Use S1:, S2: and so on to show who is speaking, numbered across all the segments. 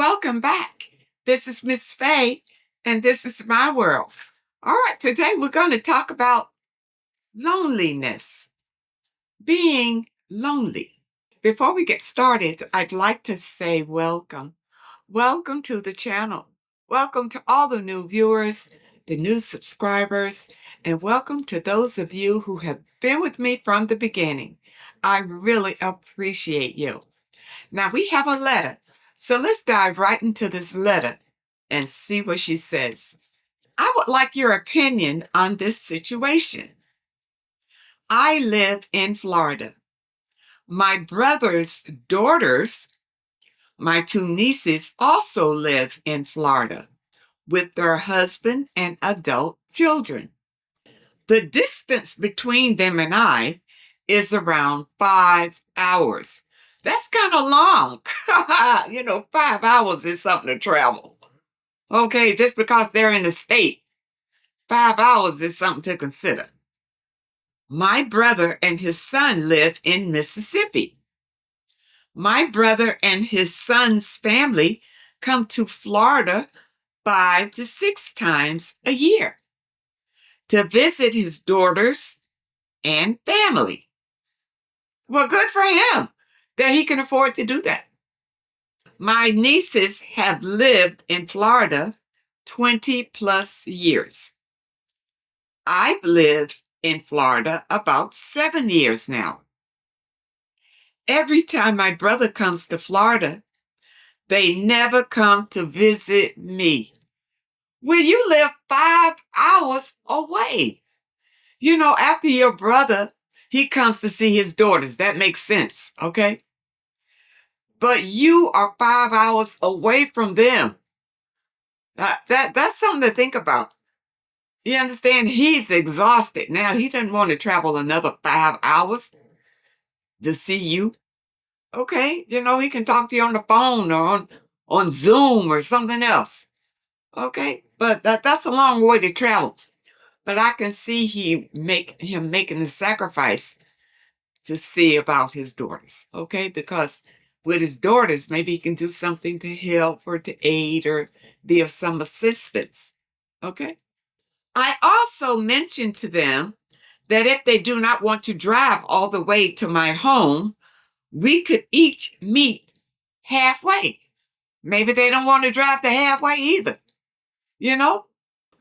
S1: welcome back. This is Miss Faye, and this is my world. All right, today we're going to talk about loneliness, being lonely. Before we get started, I'd like to say welcome. Welcome to the channel. Welcome to all the new viewers, the new subscribers, and welcome to those of you who have been with me from the beginning. I really appreciate you. Now, we have a letter. So let's dive right into this letter and see what she says. I would like your opinion on this situation. I live in Florida. My brother's daughters, my two nieces, also live in Florida with their husband and adult children. The distance between them and I is around 5 hours. That's kind of long. 5 hours is something to travel. Okay, just because they're in the state, 5 hours is something to consider. My brother and his son live in Mississippi. My brother and his son's family come to Florida 5 to 6 times a year to visit his daughters and family. Well, good for him that he can afford to do that. My nieces have lived in Florida 20 plus years. I've lived in Florida about 7 years now. Every time my brother comes to Florida, they never come to visit me. Well, you live 5 hours away. After your brother, he comes to see his daughters. That makes sense, okay? But you are 5 hours away from them. That's something to think about. You understand? He's exhausted now. He doesn't want to travel another 5 hours to see you. Okay? He can talk to you on the phone or on Zoom or something else. Okay? But that's a long way to travel. But I can see him making the sacrifice to see about his daughters. Okay? Because with his daughters, maybe he can do something to help or to aid or be of some assistance. Okay? I also mentioned to them that if they do not want to drive all the way to my home, we could each meet halfway. Maybe they don't want to drive the halfway either.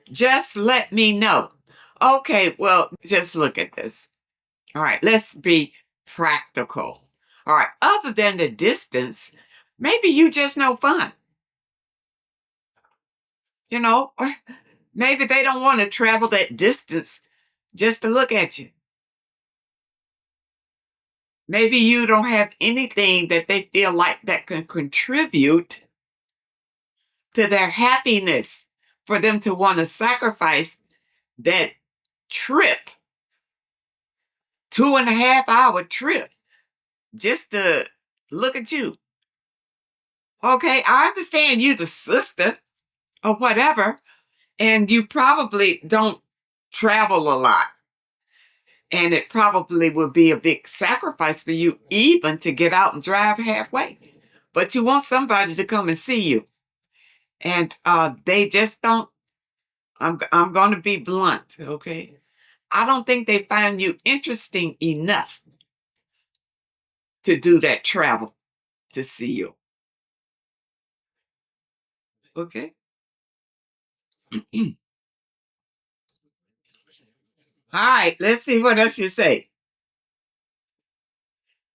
S1: Just let me know. Okay, well, just look at this. All right, let's be practical. All right, other than the distance, maybe you just no fun. Maybe they don't want to travel that distance just to look at you. Maybe you don't have anything that they feel like that can contribute to their happiness for them to want to sacrifice that trip, 2.5-hour trip, just to look at you. Okay, I understand you the sister or whatever, and you probably don't travel a lot. And it probably will be a big sacrifice for you even to get out and drive halfway. But you want somebody to come and see you. And they just don't, I'm going to be blunt, okay? I don't think they find you interesting enough to do that travel to see you. Okay? All right, let's see what else you say.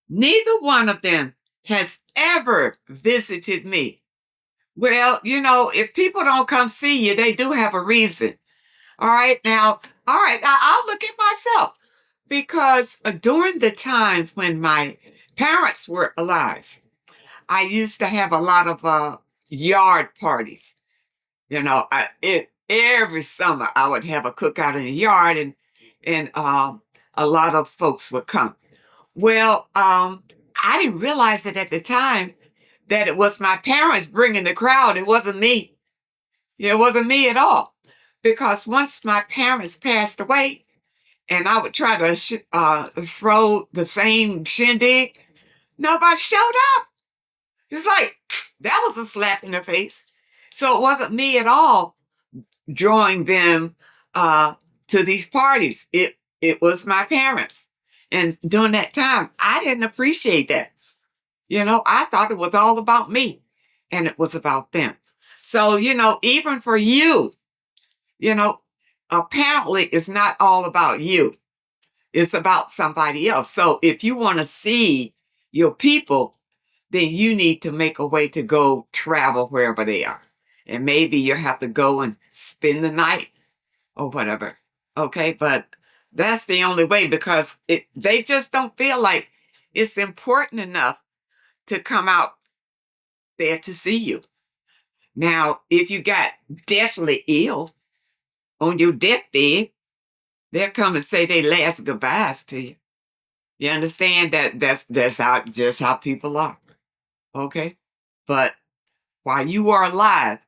S1: Neither one of them has ever visited me. Well, if people don't come see you, they do have a reason. All right, now, all right, I'll look at myself because during the time when my parents were alive, I used to have a lot of yard parties. Every summer I would have a cookout in the yard, and a lot of folks would come. Well, I didn't realize it at the time that it was my parents bringing the crowd. It wasn't me. It wasn't me at all. Because once my parents passed away, and I would try to throw the same shindig, nobody showed up. It's like, That was a slap in the face. So it wasn't me at all drawing them to these parties. It was my parents. And during that time, I didn't appreciate that. I thought it was all about me and it was about them. So, even for you, you know, apparently it's not all about you. It's about somebody else. So if you want to see your people, then you need to make a way to go travel wherever they are. And maybe you have to go and spend the night or whatever. Okay. But that's the only way because they just don't feel like it's important enough to come out there to see you. Now, if you got deathly ill on your deathbed, they'll come and say their last goodbyes to you. You understand that that's how people are. Okay? But while you are alive,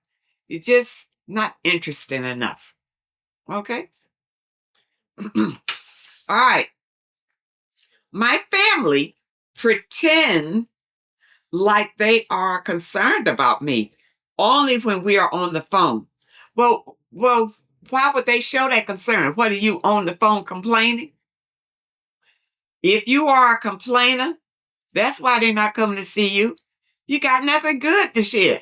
S1: you're just not interesting enough. Okay? All right. My family pretend like they are concerned about me only when we are on the phone. Well, why would they show that concern? What are you on the phone complaining? If you are a complainer, that's why they're not coming to see you. You got nothing good to share.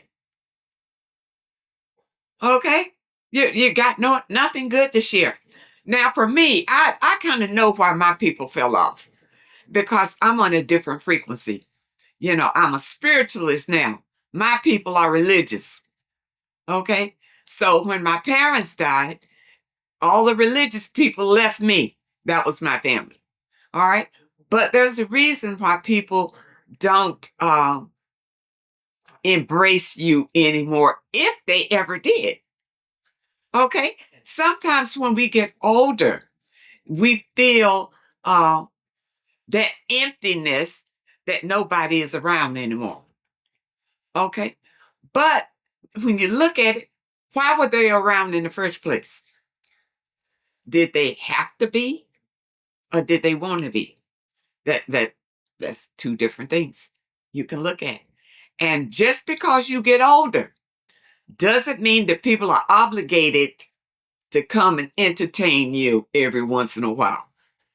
S1: Okay? You got nothing good to share. Now, for me, I kind of know why my people fell off because I'm on a different frequency. I'm a spiritualist now. My people are religious. Okay? So when my parents died, all the religious people left me. That was my family. All right? But there's a reason why people don't embrace you anymore if they ever did. Okay? Sometimes when we get older, we feel that emptiness that nobody is around anymore. Okay? But when you look at it, why were they around in the first place? Did they have to be or did they want to be? That's two different things you can look at. And just because you get older doesn't mean that people are obligated to come and entertain you every once in a while.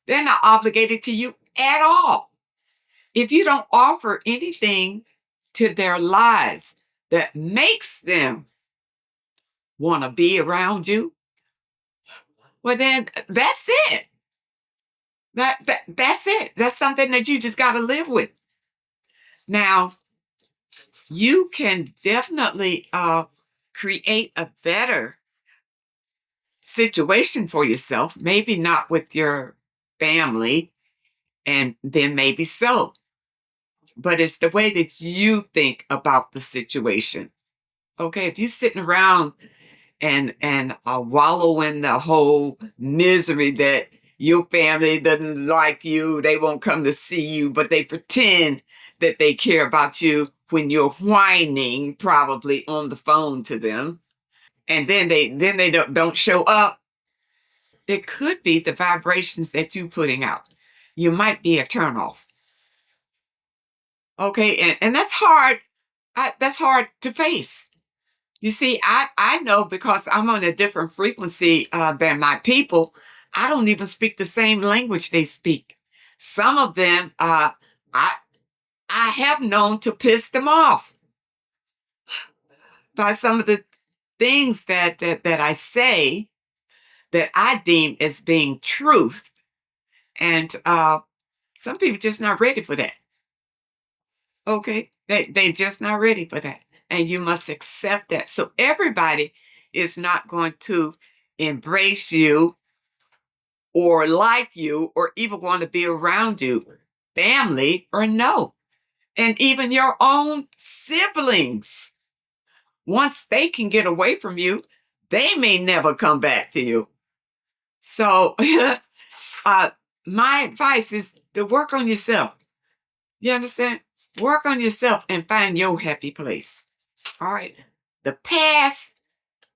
S1: They're not obligated to you at all. If you don't offer anything to their lives that makes them want to be around you, well, then that's it. That's it. That's something that you just got to live with. Now, you can definitely create a better situation for yourself, maybe not with your family, and then maybe so. But it's the way that you think about the situation. Okay, if you're sitting around and wallow in the whole misery that your family doesn't like you, they won't come to see you, but they pretend that they care about you when you're whining probably on the phone to them, and then they don't show up. It could be the vibrations that you're putting out. You might be a turnoff. Okay, and that's hard. That's hard to face. You see, I know because I'm on a different frequency than my people. I don't even speak the same language they speak. Some of them, I have known to piss them off by some of the things that I say that I deem as being truth, and some people just not ready for that. Okay, they just not ready for that, and you must accept that. So everybody is not going to embrace you or like you or even want to be around you, family or no. And even your own siblings, once they can get away from you, they may never come back to you. So my advice is to work on yourself. You understand? Work on yourself and find your happy place. All right. The past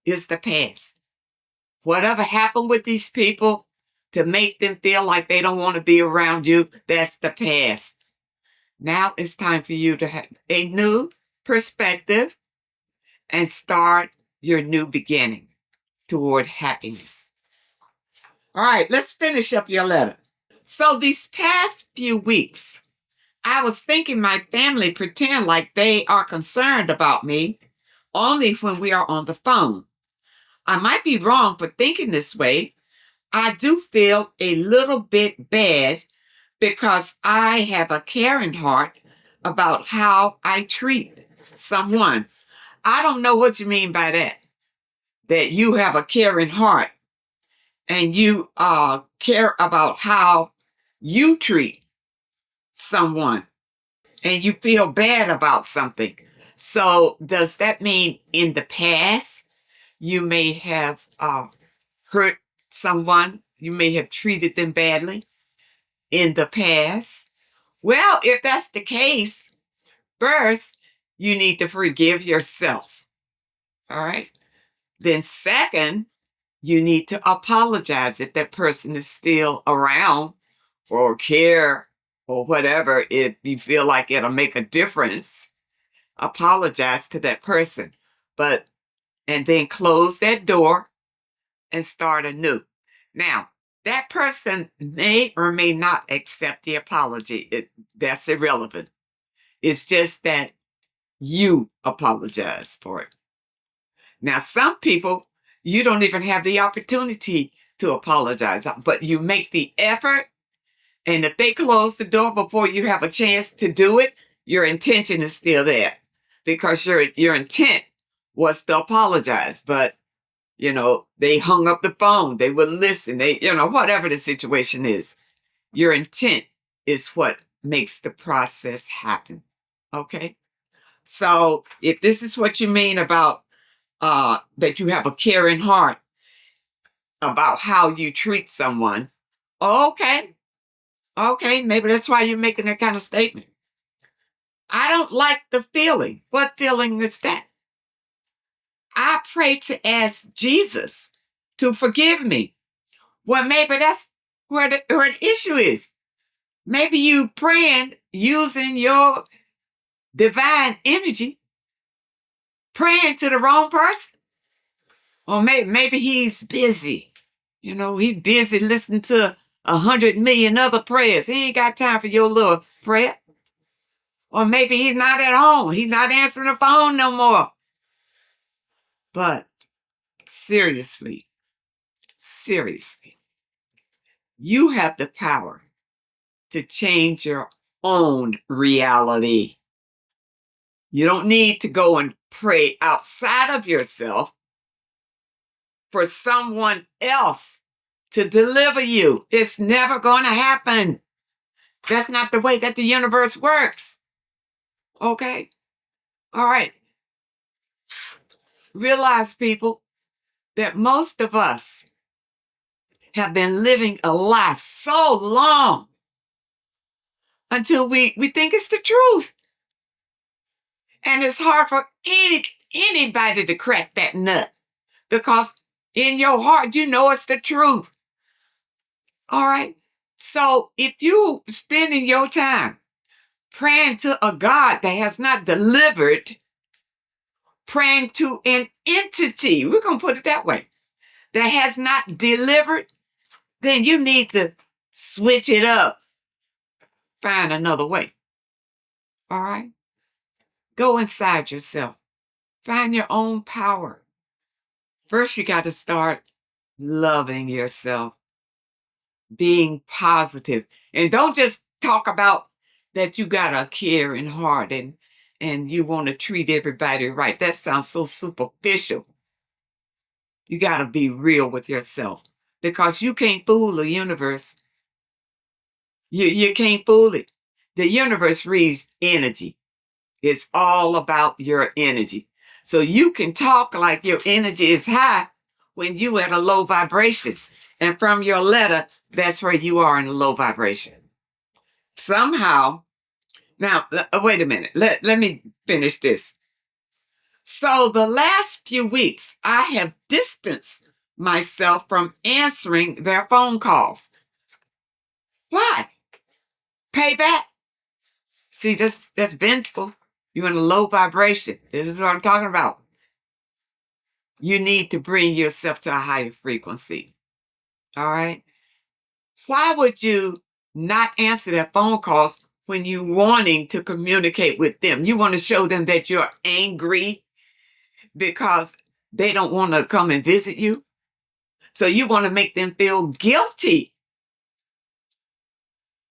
S1: is the past. Whatever happened with these people to make them feel like they don't want to be around you, that's the past. Now it's time for you to have a new perspective, and start your new beginning toward happiness. All right, let's finish up your letter. So these past few weeks, I was thinking my family pretend like they are concerned about me only when we are on the phone. I might be wrong for thinking this way. I do feel a little bit bad because I have a caring heart about how I treat someone. I don't know what you mean by that you have a caring heart and you care about how you treat someone and you feel bad about something. So does that mean in the past you may have hurt someone? You may have treated them badly in the past? Well, if that's the case, first, you need to forgive yourself. All right. Then second, you need to apologize if that person is still around or care or whatever. If you feel like it'll make a difference, apologize to that person. And then close that door and start anew. Now, that person may or may not accept the apology. That's irrelevant. It's just that you apologize for it. Now, some people, you don't even have the opportunity to apologize, but you make the effort. And if they close the door before you have a chance to do it, your intention is still there because your intent was to apologize. But, they hung up the phone. They wouldn't listen. Whatever the situation is, your intent is what makes the process happen. Okay? So if this is what you mean about that you have a caring heart about how you treat someone, okay, maybe that's why you're making that kind of statement. I don't like the feeling. What feeling is that? I pray to ask Jesus to forgive me. Well, maybe that's where the issue is. Maybe you praying using your divine energy, praying to the wrong person. Or maybe he's busy. He's busy listening to 100 million other prayers. He ain't got time for your little prayer. Or maybe he's not at home. He's not answering the phone no more. But seriously, you have the power to change your own reality. You don't need to go and pray outside of yourself for someone else to deliver you. It's never going to happen. That's not the way that the universe works. Okay? All right. Realize, people, that most of us have been living a lie so long until we think it's the truth. And it's hard for anybody to crack that nut because in your heart, you know it's the truth. All right? So if you spending your time praying to a God that has not delivered, praying to an entity, we're going to put it that way, that has not delivered, then you need to switch it up. Find another way. All right? Go inside yourself. Find your own power. First, you got to start loving yourself, being positive. And don't just talk about that you got a caring heart and you want to treat everybody right. That sounds so superficial. You got to be real with yourself because you can't fool the universe. You can't fool it. The universe reads energy. It's all about your energy. So you can talk like your energy is high when you at a low vibration. And from your letter, that's where you are in a low vibration. Somehow, now, wait a minute. Let me finish this. So the last few weeks, I have distanced myself from answering their phone calls. Why? Payback. See, that's vengeful. You're in a low vibration. This is what I'm talking about. You need to bring yourself to a higher frequency. All right? Why would you not answer their phone calls when you're wanting to communicate with them? You want to show them that you're angry because they don't want to come and visit you. So you want to make them feel guilty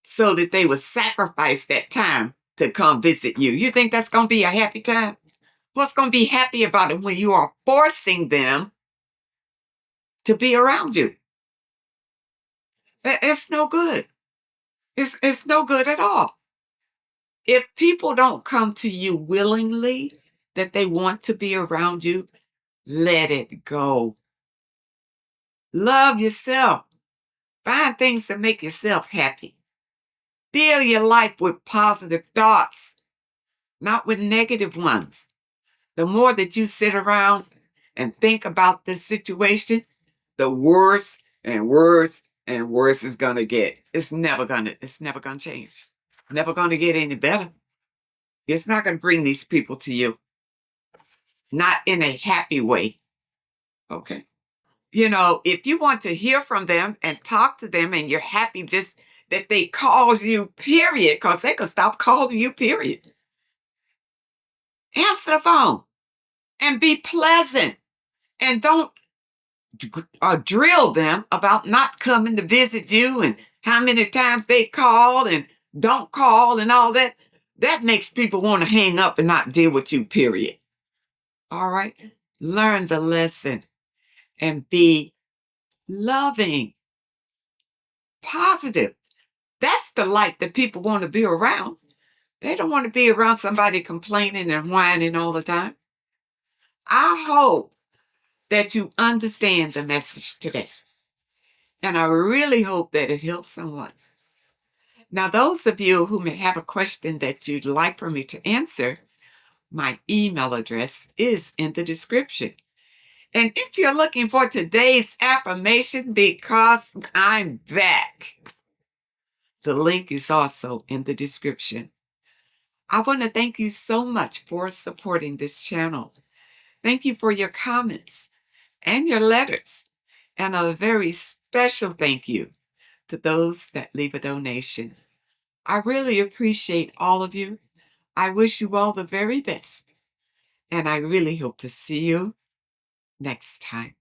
S1: so that they will sacrifice that time to come visit you. You think that's going to be a happy time? What's going to be happy about it when you are forcing them to be around you? It's no good. It's no good at all. If people don't come to you willingly that they want to be around you, let it go. Love yourself. Find things to make yourself happy. Fill your life with positive thoughts, not with negative ones. The more that you sit around and think about this situation, the worse and worse and worse it's gonna get. It's never gonna change. Never gonna get any better. It's not gonna bring these people to you. Not in a happy way. Okay. If you want to hear from them and talk to them and you're happy just that they called you, period, because they could stop calling you, period. Answer the phone and be pleasant and don't drill them about not coming to visit you and how many times they call and don't call and all that. That makes people want to hang up and not deal with you, period. All right? Learn the lesson and be loving, positive. That's the light that people want to be around. They don't want to be around somebody complaining and whining all the time. I hope that you understand the message today. And I really hope that it helps someone. Now, those of you who may have a question that you'd like for me to answer, my email address is in the description. And if you're looking for today's affirmation, because I'm back, the link is also in the description. I want to thank you so much for supporting this channel. Thank you for your comments and your letters. And a very special thank you to those that leave a donation. I really appreciate all of you. I wish you all the very best. And I really hope to see you next time.